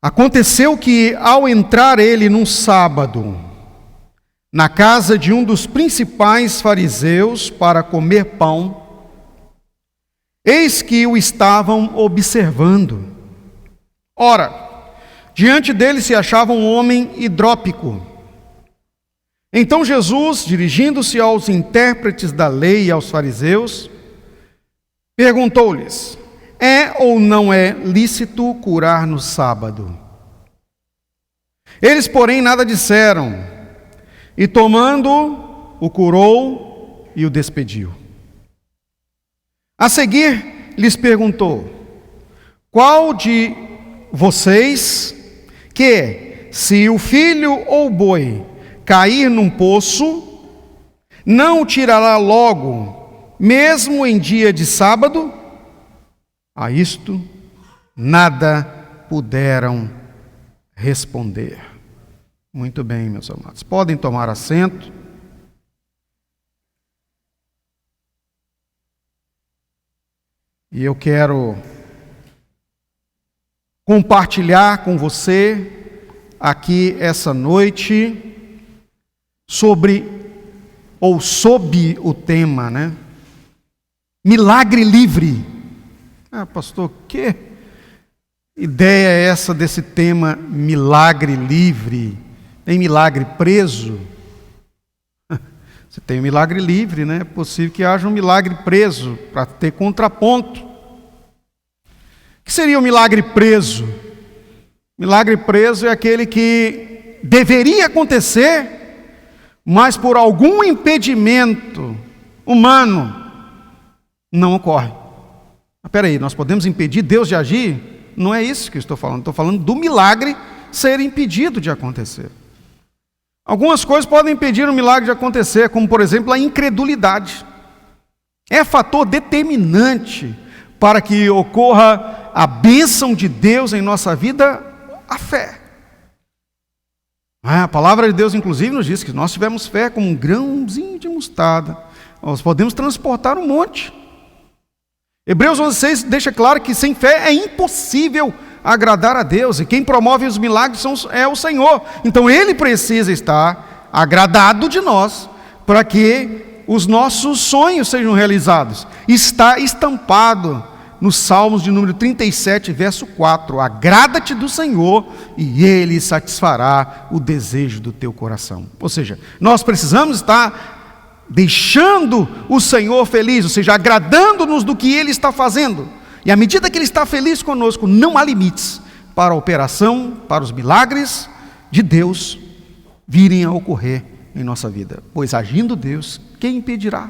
Aconteceu que, ao entrar ele num sábado, na casa de um dos principais fariseus para comer pão, eis que o estavam observando. Ora, diante dele se achava um homem hidrópico. Então Jesus, dirigindo-se aos intérpretes da lei e aos fariseus, perguntou-lhes: é ou não é lícito curar no sábado? Eles, porém, nada disseram, e tomando, o curou e o despediu. A seguir, lhes perguntou: qual de vocês que, se o filho ou o boi cair num poço, não o tirará logo, mesmo em dia de sábado? A isto nada puderam responder. Muito bem, meus amados. Podem tomar assento. E eu quero compartilhar com você aqui essa noite sobre o tema, milagre livre. Pastor, que ideia é essa desse tema milagre livre? Tem milagre preso? Você tem um milagre livre, É possível que haja um milagre preso, para ter contraponto. O que seria um milagre preso? Milagre preso é aquele que deveria acontecer, mas por algum impedimento humano não ocorre. Espera aí, nós podemos impedir Deus de agir? Não é isso que eu estou falando do milagre ser impedido de acontecer. Algumas coisas podem impedir o milagre de acontecer, como por exemplo a incredulidade. É fator determinante para que ocorra a bênção de Deus em nossa vida, a fé. A palavra de Deus inclusive nos diz que nós tivemos fé como um grãozinho de mostarda, nós podemos transportar um monte. Hebreus 11:6 deixa claro que sem fé é impossível agradar a Deus, e quem promove os milagres é o Senhor. Então Ele precisa estar agradado de nós para que os nossos sonhos sejam realizados. Está estampado nos Salmos de número 37, verso 4: agrada-te do Senhor e Ele satisfará o desejo do teu coração. Ou seja, nós precisamos estar deixando o Senhor feliz, ou seja, agradando-nos do que Ele está fazendo. E à medida que Ele está feliz conosco, não há limites para a operação, para os milagres de Deus virem a ocorrer em nossa vida. Pois agindo Deus, quem impedirá?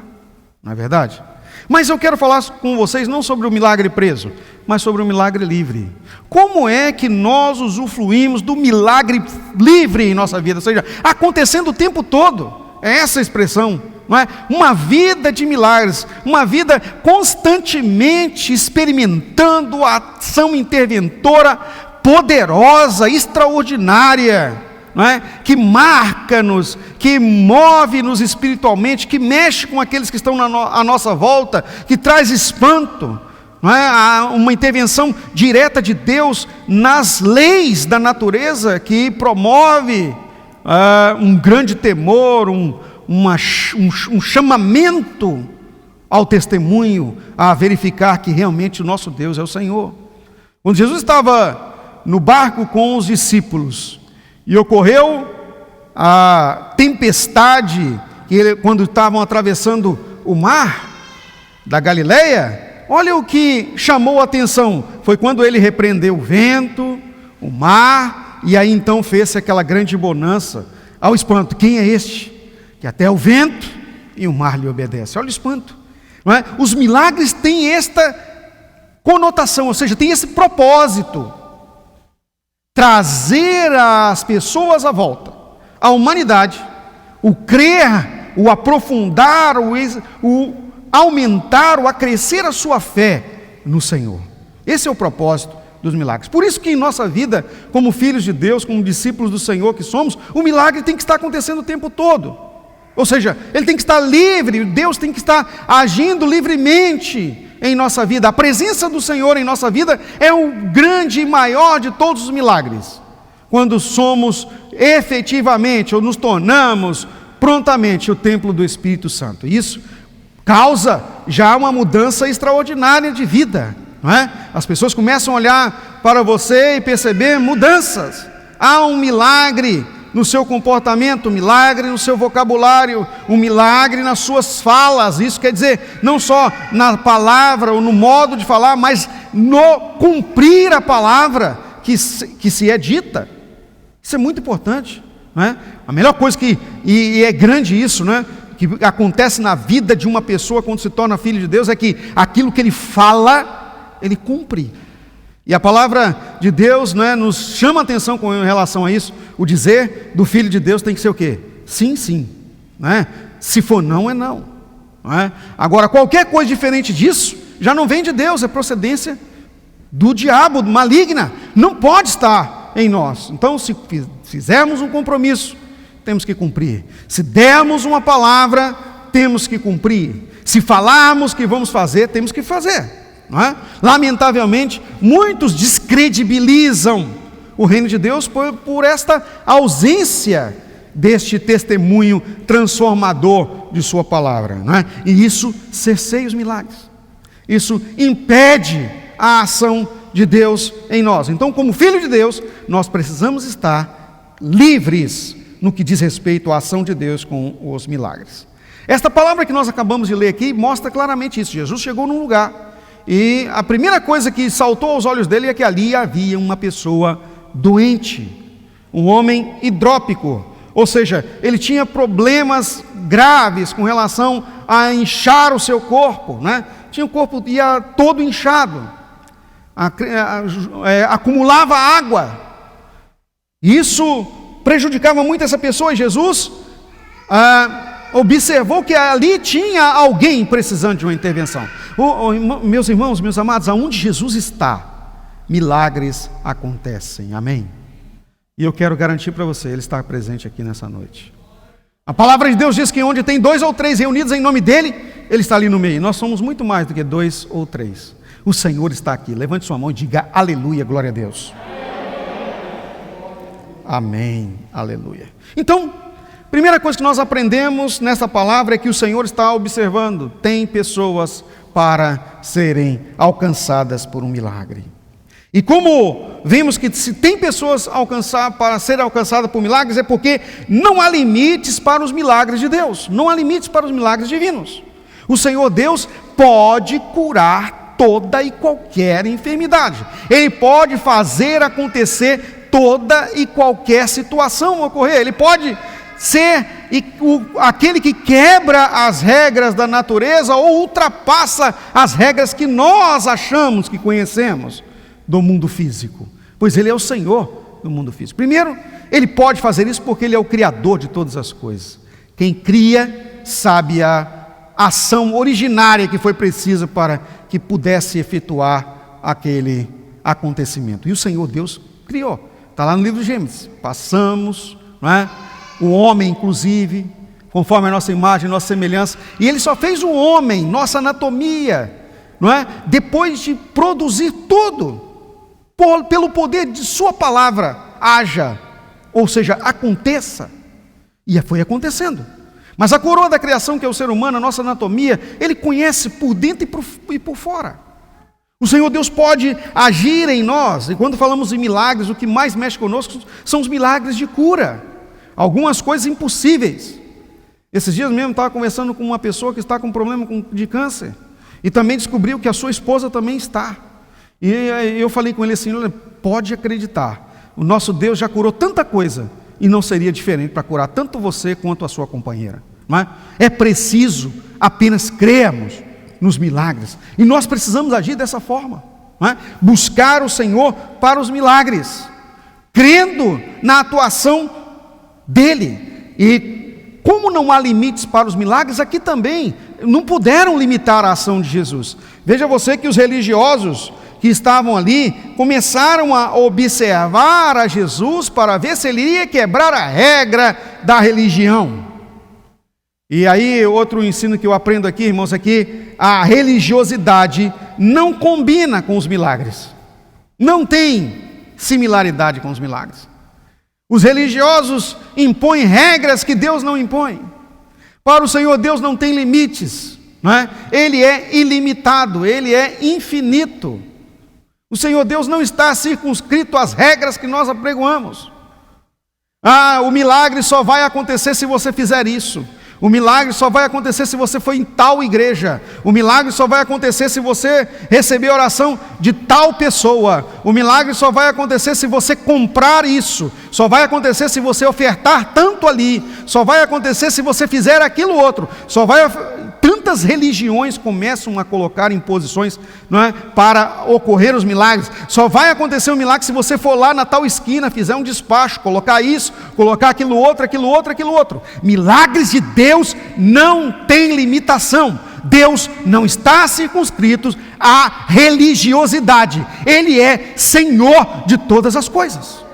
Não é verdade? Mas eu quero falar com vocês não sobre o milagre preso, mas sobre o milagre livre. Como é que nós usufruímos do milagre livre em nossa vida? Ou seja, acontecendo o tempo todo. É essa a expressão. Não é? Uma vida de milagres, uma vida constantemente experimentando a ação interventora poderosa, extraordinária, não é? Que marca-nos, que move-nos espiritualmente, que mexe com aqueles que estão à nossa volta, que traz espanto, não é? Uma intervenção direta de Deus nas leis da natureza que promove um grande temor, um chamamento ao testemunho, a verificar que realmente o nosso Deus é o Senhor. Quando Jesus estava no barco com os discípulos e ocorreu a tempestade, quando estavam atravessando o mar da Galileia, olha o que chamou a atenção, foi quando ele repreendeu o vento, o mar, e aí então fez aquela grande bonança. Ao espanto, quem é este? Que até o vento e o mar lhe obedecem. Olha o espanto, não é? Os milagres têm esta conotação, ou seja, tem esse propósito: trazer as pessoas à volta, a humanidade, o crer, o aprofundar, o aumentar, o acrescer a sua fé no Senhor. Esse é o propósito dos milagres. Por isso que em nossa vida, como filhos de Deus, como discípulos do Senhor que somos, o milagre tem que estar acontecendo o tempo todo. Ou seja, ele tem que estar livre, Deus tem que estar agindo livremente em nossa vida, a presença do Senhor em nossa vida é o grande e maior de todos os milagres. Quando somos efetivamente, ou nos tornamos prontamente o templo do Espírito Santo. Isso causa já uma mudança extraordinária de vida, não é? As pessoas começam a olhar para você e perceber mudanças. Há um milagre no seu comportamento, um milagre no seu vocabulário, um milagre nas suas falas. Isso quer dizer, não só na palavra ou no modo de falar, mas no cumprir a palavra que se é dita. Isso é muito importante, não é? A melhor coisa e é grande isso, não é? Que acontece na vida de uma pessoa quando se torna filho de Deus, é que aquilo que ele fala, ele cumpre. E a palavra de Deus, não é, nos chama a atenção com relação a isso. O dizer do filho de Deus tem que ser o quê? Sim, sim, não é? Se for não, é não, não é? Agora, qualquer coisa diferente disso, já não vem de Deus, é procedência do diabo, maligna. Não pode estar em nós. Então, se fizermos um compromisso, temos que cumprir. Se dermos uma palavra, temos que cumprir. Se falarmos que vamos fazer, temos que fazer, não é? Lamentavelmente, muitos descredibilizam o reino de Deus por esta ausência deste testemunho transformador de sua palavra, não é? E isso cerceia os milagres. Isso impede a ação de Deus em nós. Então, como filho de Deus, nós precisamos estar livres no que diz respeito à ação de Deus com os milagres. Esta palavra que nós acabamos de ler aqui mostra claramente isso. Jesus chegou num lugar e a primeira coisa que saltou aos olhos dele é que ali havia uma pessoa doente, um homem hidrópico, ou seja, ele tinha problemas graves com relação a inchar o seu corpo, né? Tinha o corpo ia todo inchado, acumulava água. Isso prejudicava muito essa pessoa, e Jesus observou que ali tinha alguém precisando de uma intervenção. Meus irmãos, meus amados, aonde Jesus está, milagres acontecem, amém? E eu quero garantir para você, Ele está presente aqui nessa noite. A palavra de Deus diz que onde tem 2 ou 3 reunidos em nome dEle, Ele está ali no meio. Nós somos muito mais do que 2 ou 3. O Senhor está aqui. Levante sua mão e diga aleluia, glória a Deus. Amém, aleluia. Então, primeira coisa que nós aprendemos nessa palavra é que o Senhor está observando. Tem pessoas para serem alcançadas por um milagre. E como vimos que se tem pessoas para serem alcançadas por milagres, é porque não há limites para os milagres de Deus. Não há limites para os milagres divinos. O Senhor Deus pode curar toda e qualquer enfermidade. Ele pode fazer acontecer toda e qualquer situação ocorrer. Ele pode ser aquele que quebra as regras da natureza ou ultrapassa as regras que nós achamos que conhecemos do mundo físico, pois Ele é o Senhor do mundo físico. Primeiro, Ele pode fazer isso porque Ele é o Criador de todas as coisas. Quem cria sabe a ação originária que foi precisa para que pudesse efetuar aquele acontecimento. E o Senhor Deus criou. Está lá no livro de Gênesis. Passamos, não é? O homem, inclusive, conforme a nossa imagem, nossa semelhança. E Ele só fez o homem, nossa anatomia, não é? Depois de produzir tudo, pelo poder de sua palavra, haja, ou seja, aconteça. E foi acontecendo. Mas a coroa da criação, que é o ser humano, a nossa anatomia, Ele conhece por dentro e por fora. O Senhor Deus pode agir em nós, e quando falamos em milagres, o que mais mexe conosco são os milagres de cura. Algumas coisas impossíveis. Esses dias mesmo estava conversando com uma pessoa que está com problema de câncer, e também descobriu que a sua esposa também está. E eu falei com ele assim: pode acreditar, o nosso Deus já curou tanta coisa, e não seria diferente para curar tanto você quanto a sua companheira, não é? É preciso apenas crermos nos milagres, e nós precisamos agir dessa forma, não é? Buscar o Senhor para os milagres, crendo na atuação dEle. E como não há limites para os milagres, aqui também não puderam limitar a ação de Jesus. Veja você que os religiosos que estavam ali começaram a observar a Jesus para ver se ele ia quebrar a regra da religião. E aí, outro ensino que eu aprendo aqui, irmãos, é que a religiosidade não combina com os milagres. Não tem similaridade com os milagres. Os religiosos impõem regras que Deus não impõe. Para o Senhor, Deus não tem limites, não é? Ele é ilimitado, Ele é infinito. O Senhor Deus não está circunscrito às regras que nós apregoamos. O milagre só vai acontecer se você fizer isso. O milagre só vai acontecer se você for em tal igreja. O milagre só vai acontecer se você receber a oração de tal pessoa. O milagre só vai acontecer se você comprar isso. Só vai acontecer se você ofertar tanto ali. Só vai acontecer se você fizer aquilo outro. Tantas religiões começam a colocar imposições, não é, para ocorrer os milagres. Só vai acontecer um milagre se você for lá na tal esquina, fizer um despacho, colocar isso, colocar aquilo outro, aquilo outro, aquilo outro. Milagres de Deus não têm limitação. Deus não está circunscrito à religiosidade. Ele é Senhor de todas as coisas.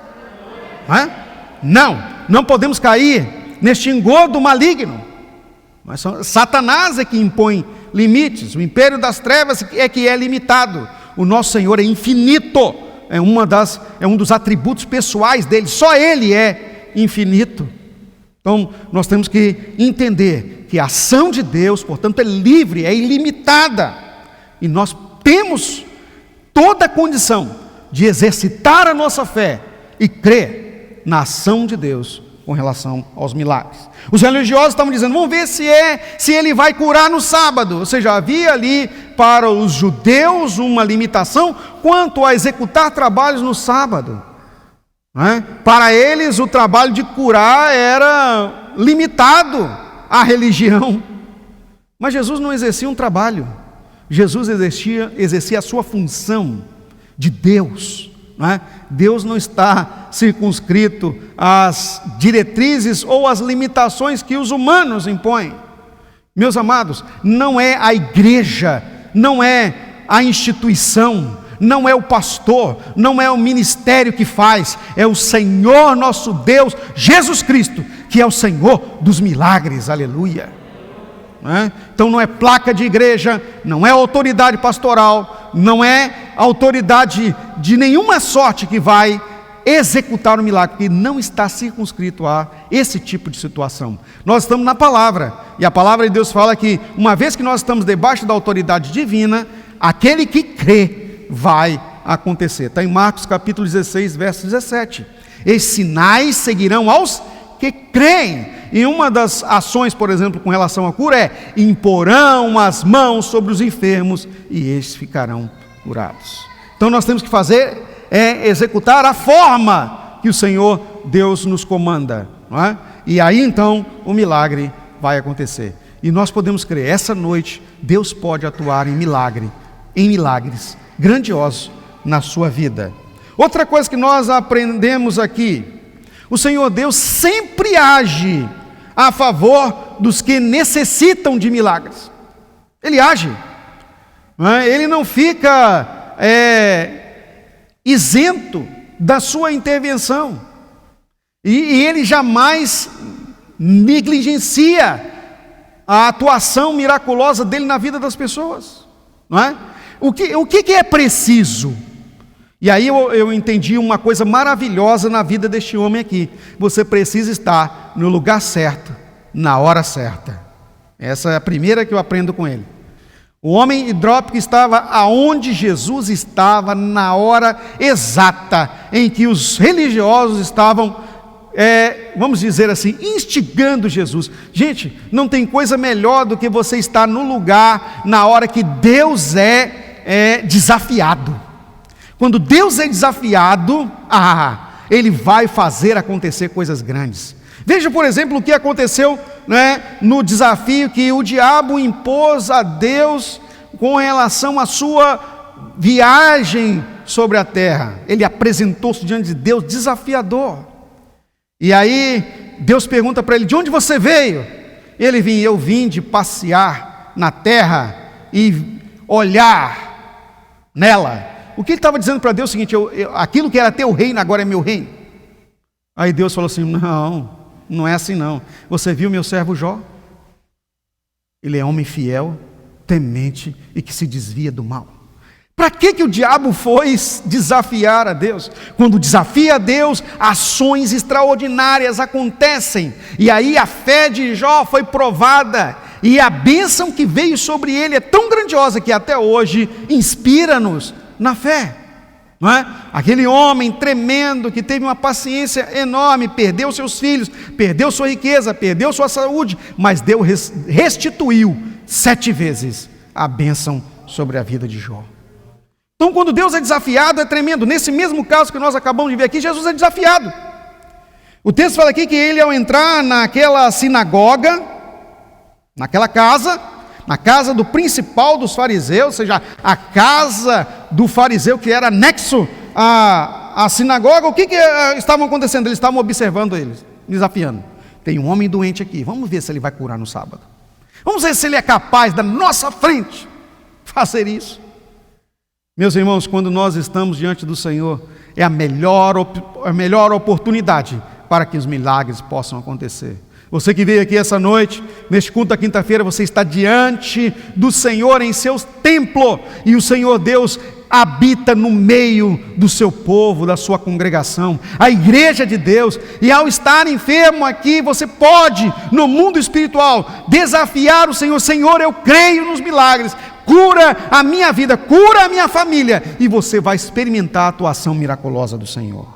Não podemos cair neste engodo maligno. Mas Satanás é que impõe limites. O império das trevas é que é limitado. O nosso Senhor é infinito. É um dos atributos pessoais dele. Só Ele é infinito. Então, nós temos que entender que a ação de Deus, portanto, é livre, é ilimitada. E nós temos toda a condição de exercitar a nossa fé e crer na ação de Deus com relação aos milagres. Os religiosos estavam dizendo, vamos ver se ele vai curar no sábado. Ou seja, havia ali para os judeus uma limitação quanto a executar trabalhos no sábado. Para eles o trabalho de curar era limitado à religião. Mas Jesus não exercia um trabalho. Jesus exercia a sua função de Deus. Deus não está circunscrito às diretrizes ou às limitações que os humanos impõem. Meus amados, não é a igreja, não é a instituição, não é o pastor, não é o ministério que faz, é o Senhor nosso Deus, Jesus Cristo, que é o Senhor dos milagres, aleluia. Então não é placa de igreja, não é autoridade pastoral, não é autoridade de nenhuma sorte que vai executar o milagre, porque não está circunscrito a esse tipo de situação. Nós estamos na palavra, e a palavra de Deus fala que uma vez que nós estamos debaixo da autoridade divina, aquele que crê vai acontecer. Está em Marcos capítulo 16, verso 17. Esses sinais seguirão aos que creem. E uma das ações, por exemplo, com relação à cura é: imporão as mãos sobre os enfermos e estes ficarão curados. Então nós temos que fazer executar a forma que o Senhor Deus nos comanda, não é? E aí então o milagre vai acontecer. E nós podemos crer, essa noite Deus pode atuar em milagres grandiosos na sua vida. Outra coisa que nós aprendemos aqui: o Senhor Deus sempre age a favor dos que necessitam de milagres. Ele age, não é? Ele não fica isento da sua intervenção, e ele jamais negligencia a atuação miraculosa dele na vida das pessoas, não é? O que é preciso? E aí eu entendi uma coisa maravilhosa na vida deste homem aqui: você precisa estar no lugar certo, na hora certa. Essa é a primeira que eu aprendo com ele. O homem hidrópico estava aonde Jesus estava, na hora exata em que os religiosos estavam, vamos dizer assim, instigando Jesus. Gente, não tem coisa melhor do que você estar no lugar, na hora que Deus é desafiado. Quando Deus é desafiado, Ele vai fazer acontecer coisas grandes. Veja, por exemplo, o que aconteceu, no desafio que o diabo impôs a Deus com relação à sua viagem sobre a terra. Ele apresentou-se diante de Deus desafiador. E aí Deus pergunta para ele: de onde você veio? Eu vim de passear na terra e olhar nela. O que ele estava dizendo para Deus é o seguinte: aquilo que era teu reino agora é meu reino. Aí Deus falou assim: não é assim não. Você viu meu servo Jó? Ele é homem fiel, temente e que se desvia do mal. Para que o diabo foi desafiar a Deus? Quando desafia a Deus, ações extraordinárias acontecem. E aí a fé de Jó foi provada. E a bênção que veio sobre ele é tão grandiosa que até hoje inspira-nos na fé. Não é? Aquele homem tremendo que teve uma paciência enorme, perdeu seus filhos, perdeu sua riqueza, perdeu sua saúde, mas Deus restituiu 7 vezes a bênção sobre a vida de Jó. Então, quando Deus é desafiado, é tremendo. Nesse mesmo caso que nós acabamos de ver aqui, Jesus é desafiado. O texto fala aqui que ele, ao entrar naquela sinagoga, naquela casa, na casa do principal dos fariseus, ou seja, a casa do fariseu que era anexo à sinagoga, o que estavam acontecendo? Eles estavam observando eles, desafiando. Tem um homem doente aqui, vamos ver se ele vai curar no sábado. Vamos ver se ele é capaz, da nossa frente, fazer isso. Meus irmãos, quando nós estamos diante do Senhor, é a melhor oportunidade para que os milagres possam acontecer. Você que veio aqui essa noite, neste culto da quinta-feira, você está diante do Senhor em seu templo, e o Senhor Deus habita no meio do seu povo, da sua congregação, a igreja de Deus. E ao estar enfermo aqui, você pode, no mundo espiritual, desafiar o Senhor: Senhor, eu creio nos milagres, cura a minha vida, cura a minha família, e você vai experimentar a atuação miraculosa do Senhor.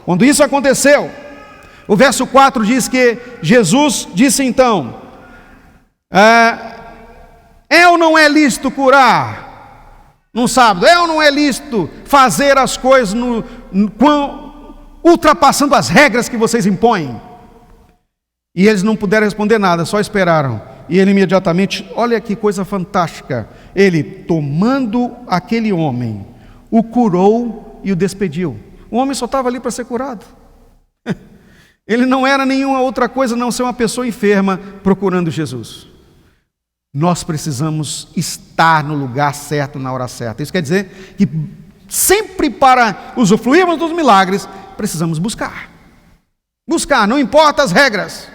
Quando isso aconteceu, o verso 4 diz que Jesus disse então: é ou não é lícito curar num sábado? É ou não é lícito fazer as coisas ultrapassando as regras que vocês impõem? E eles não puderam responder nada, só esperaram. E ele imediatamente, olha que coisa fantástica, ele, tomando aquele homem, o curou e o despediu. O homem só estava ali para ser curado. Ele não era nenhuma outra coisa a não ser uma pessoa enferma procurando Jesus. Nós precisamos estar no lugar certo, na hora certa. Isso quer dizer que sempre, para usufruirmos dos milagres, precisamos buscar. Buscar, não importa as regras.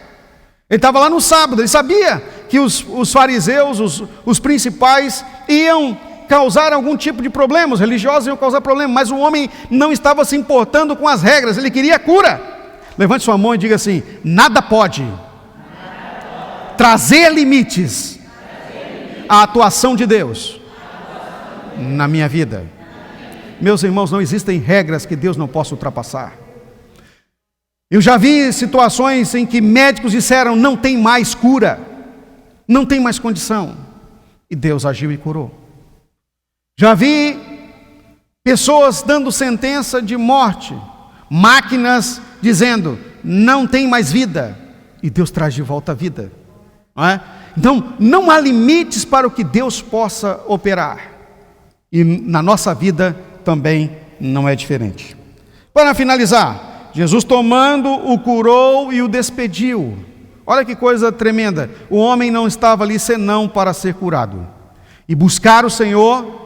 Ele estava lá no sábado, ele sabia que os fariseus, os principais, iam causar algum tipo de problema, os religiosos iam causar problema, mas o homem não estava se importando com as regras, ele queria cura. Levante sua mão e diga assim: nada pode trazer limites à atuação de Deus na minha vida. Meus irmãos, não existem regras que Deus não possa ultrapassar. Eu já vi situações em que médicos disseram: não tem mais cura, não tem mais condição, e Deus agiu e curou. Já vi pessoas dando sentença de morte, máquinas dizendo: não tem mais vida, e Deus traz de volta a vida, não é? Então, não há limites para o que Deus possa operar, e na nossa vida também não é diferente. Para finalizar, Jesus tomando, o curou e o despediu. Olha que coisa tremenda, o homem não estava ali senão para ser curado. E buscar o Senhor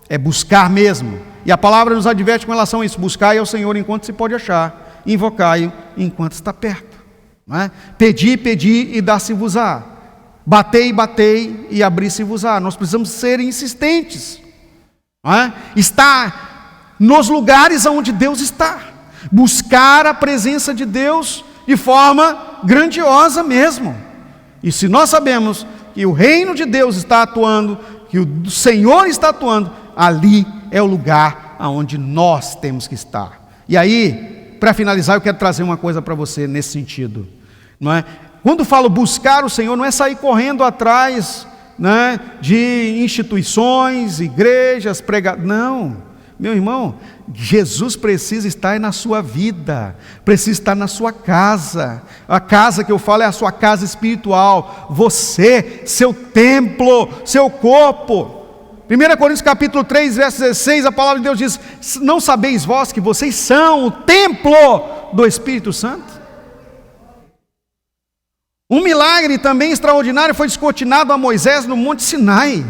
é buscar mesmo, e a palavra nos adverte com relação a isso: buscai ao Senhor enquanto se pode achar, invocai-o enquanto está perto, não é? Pedi, pedi e dá-se-vos-á, batei, batei e abri-se-vos-á. Nós precisamos ser insistentes, não é? Estar nos lugares onde Deus está, buscar a presença de Deus de forma grandiosa mesmo. E se nós sabemos que o reino de Deus está atuando, que o Senhor está atuando, ali é o lugar aonde nós temos que estar. E aí, para finalizar, eu quero trazer uma coisa para você nesse sentido, não é? Quando falo buscar o Senhor, não é sair correndo atrás, né, de instituições, igrejas, pregadores. Não, meu irmão, Jesus precisa estar na sua vida, precisa estar na sua casa. A casa que eu falo é a sua casa espiritual, você, seu templo, seu corpo. 1 Coríntios capítulo 3, verso 16, a palavra de Deus diz: não sabeis vós que vocês são o templo do Espírito Santo? Um milagre também extraordinário foi descortinado a Moisés no Monte Sinai.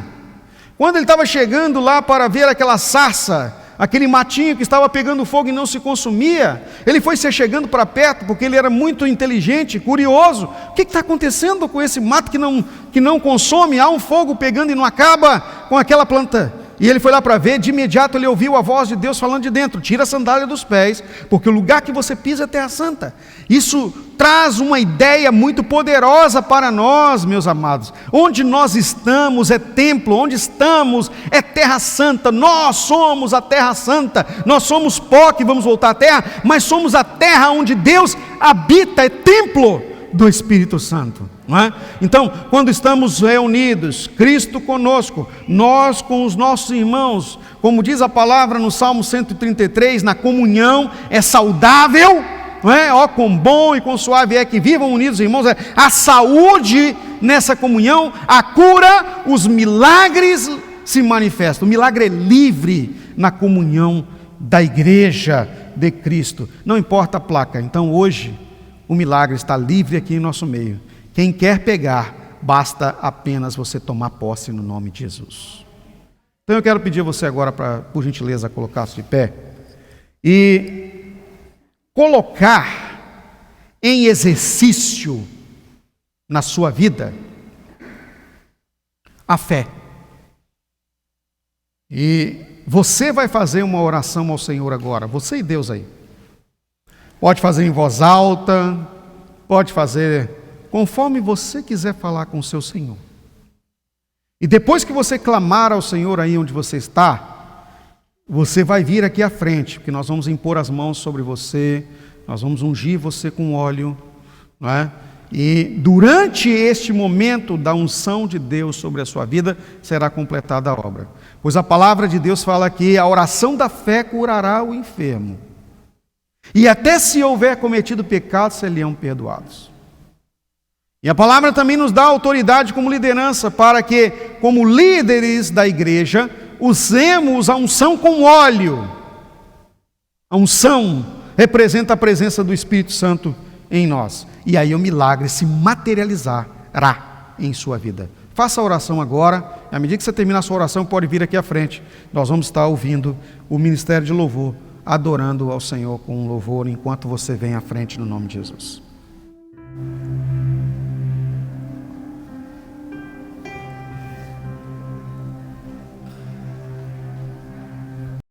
Quando ele estava chegando lá para ver aquela sarça, aquele matinho que estava pegando fogo e não se consumia, ele foi se chegando para perto, porque ele era muito inteligente, curioso. O que está acontecendo com esse mato que não consome? Há um fogo pegando e não acaba com aquela planta. E ele foi lá para ver, de imediato ele ouviu a voz de Deus falando de dentro: tira a sandália dos pés, porque o lugar que você pisa é terra santa. Isso traz uma ideia muito poderosa para nós, meus amados. Onde nós estamos é templo, onde estamos é terra santa. Nós somos a terra santa, nós somos pó que vamos voltar à terra, mas somos a terra onde Deus habita, é templo do Espírito Santo. Não é? Então, quando estamos reunidos, Cristo conosco, nós com os nossos irmãos, como diz a palavra no Salmo 133, na comunhão é saudável, não é? Ó, quão bom e quão suave é que vivam unidos, irmãos. A saúde nessa comunhão, a cura, os milagres se manifestam. O milagre é livre na comunhão da igreja de Cristo, não importa a placa. Então hoje o milagre está livre aqui em nosso meio. Quem quer pegar, basta apenas você tomar posse no nome de Jesus. Então eu quero pedir a você agora para, por gentileza, colocar-se de pé e colocar em exercício na sua vida a fé. E você vai fazer uma oração ao Senhor agora, você e Deus aí. Pode fazer em voz alta, pode fazer conforme você quiser falar com o seu Senhor. E depois que você clamar ao Senhor aí onde você está, você vai vir aqui à frente, porque nós vamos impor as mãos sobre você, nós vamos ungir você com óleo, não é? E durante este momento da unção de Deus sobre a sua vida, será completada a obra. Pois a palavra de Deus fala que a oração da fé curará o enfermo. E até se houver cometido pecados, serão perdoados. E a palavra também nos dá autoridade como liderança, para que, como líderes da igreja, usemos a unção com óleo. A unção representa a presença do Espírito Santo em nós. E aí o milagre se materializará em sua vida. Faça a oração agora. À medida que você terminar a sua oração, pode vir aqui à frente. Nós vamos estar ouvindo o ministério de louvor, adorando ao Senhor com louvor, enquanto você vem à frente no nome de Jesus.